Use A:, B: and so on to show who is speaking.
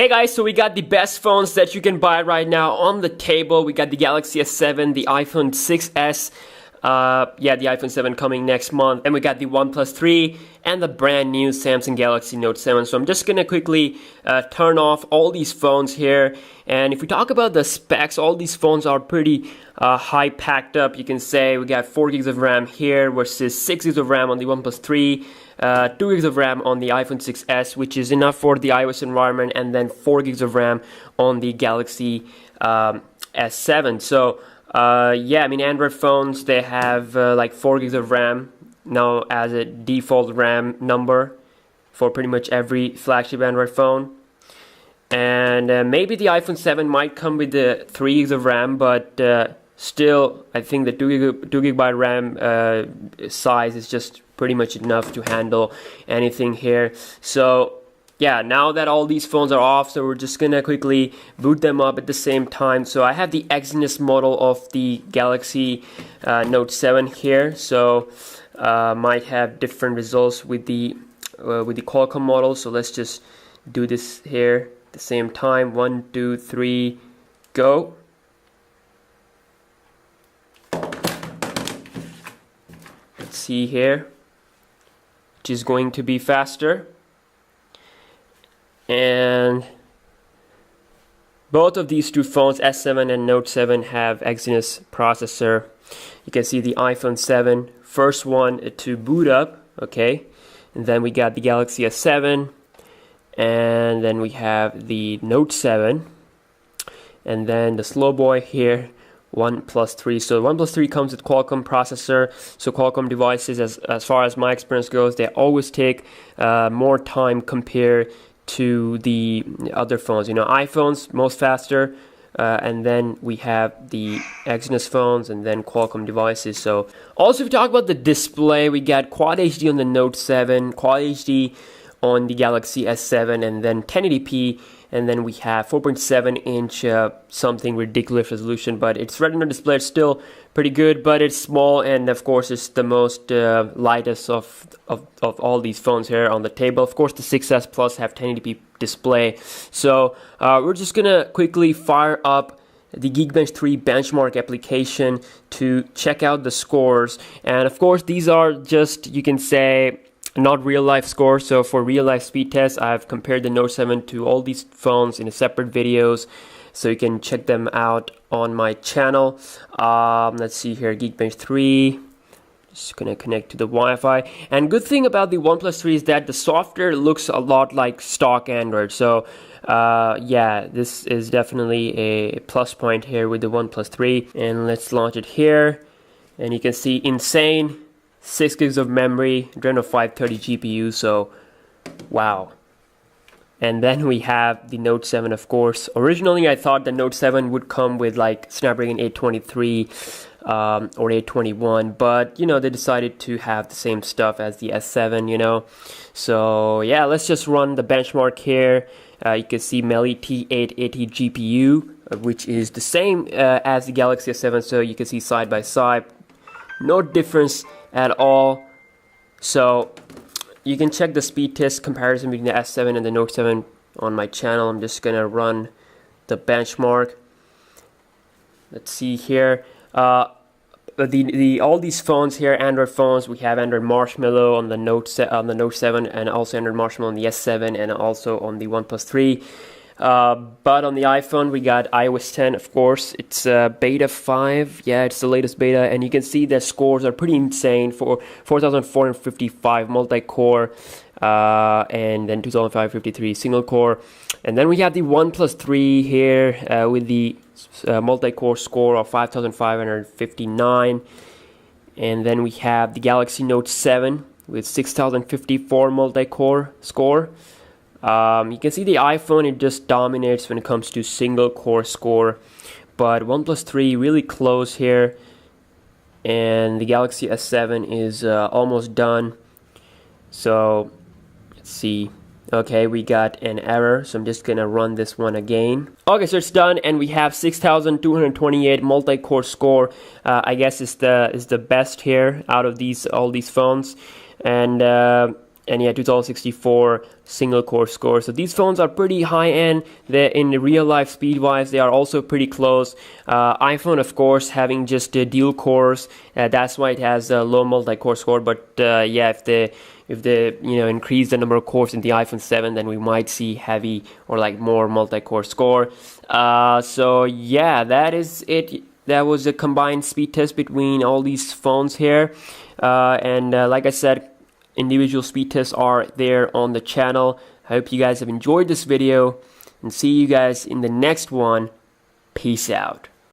A: Hey guys, so we got the best phones that you can buy right now on the table. We got the Galaxy S7, the iPhone 6s, the iPhone 7 coming next month, and we got the OnePlus 3 and the brand new Samsung Galaxy Note 7. So I'm just gonna quickly turn off all these phones here, and if we talk about the specs, all these phones are pretty high packed up. You can say we got 4 gigs of RAM here versus 6 gigs of RAM on the OnePlus 3. 2 gigs of RAM on the iPhone 6s, which is enough for the iOS environment, and then 4 gigs of RAM on the Galaxy S7. So I mean, Android phones, they have like 4 gigs of RAM now as a default RAM number for pretty much every flagship Android phone. And maybe the iPhone 7 might come with the 3 gigs of RAM, but still, I think the 2 gigabyte RAM size is just pretty much enough to handle anything here. So yeah, now that all these phones are off, so we're just gonna quickly boot them up at the same time. So I have the Exynos model of the Galaxy Note 7 here. So might have different results with the Qualcomm model. So let's just do this here at the same time. 1, 2, 3, go. Let's see here, which is going to be faster. And both of these two phones, S7 and Note 7, have Exynos processor. You can see the iPhone 7, first one to boot up, okay? And then we got the Galaxy S7, and then we have the Note 7, and then the slow boy here, OnePlus 3. So OnePlus 3 comes with Qualcomm processor. So Qualcomm devices, as far as my experience goes, they always take more time compared to the other phones. You know, iPhones most faster, and then we have the Exynos phones, and then Qualcomm devices. So also, if we talk about the display, we got Quad HD on the Note 7, Quad HD on the Galaxy S7, and then 1080p, and then we have 4.7-inch something ridiculous resolution, but it's Retina display. It's still pretty good, but it's small, and of course it's the most lightest of all these phones here on the table. Of course the 6s Plus have 1080p display. So we're just gonna quickly fire up the Geekbench 3 benchmark application to check out the scores, and of course these are just, you can say, not real life scores. So for real life speed tests, I've compared the Note 7 to all these phones in separate videos, so you can check them out on my channel. Let's see here, Geekbench 3, just gonna connect to the Wi-Fi. And good thing about the OnePlus 3 is that the software looks a lot like stock Android. So yeah, this is definitely a plus point here with the OnePlus 3. And let's launch it here, and you can see insane 6 gigs of memory, Adreno 530 GPU, so wow. And then we have the Note 7, of course. Originally, I thought the Note 7 would come with like Snapdragon 823 or 821, but you know, they decided to have the same stuff as the S7, you know. So yeah, let's just run the benchmark here. You can see Meli T880 GPU, which is the same as the Galaxy S7, so you can see side by side, no difference at all. So you can check the speed test comparison between the S7 and the Note 7 on my channel. I'm just gonna run the benchmark. Let's see here. All these phones here, Android phones, we have Android Marshmallow on the Note 7, and also Android Marshmallow on the S7, and also on the OnePlus 3. But on the iPhone, we got iOS 10, of course. It's beta 5. Yeah, it's the latest beta, and you can see the scores are pretty insane for 4,455 multi-core, and then 2,553 single-core. And then we have the OnePlus 3 here with the multi-core score of 5,559. And then we have the Galaxy Note 7 with 6,054 multi-core score. You can see the iPhone, it just dominates when it comes to single core score, but OnePlus 3 really close here, and the Galaxy S7 is almost done. So let's see. Okay, we got an error, so I'm just gonna run this one again. Okay, so it's done, and we have 6,228 multi-core score. I guess is the best here out of all these phones, and and yeah, 2064 single core score. So these phones are pretty high end. They're in real life speed wise, they are also pretty close. iPhone, of course, having just dual cores, that's why it has a low multi-core score. But yeah, if they increase the number of cores in the iPhone 7, then we might see heavy or like more multi-core score. So yeah, that is it. That was a combined speed test between all these phones here, and like I said, individual speed tests are there on the channel. I hope you guys have enjoyed this video, and see you guys in the next one. Peace out.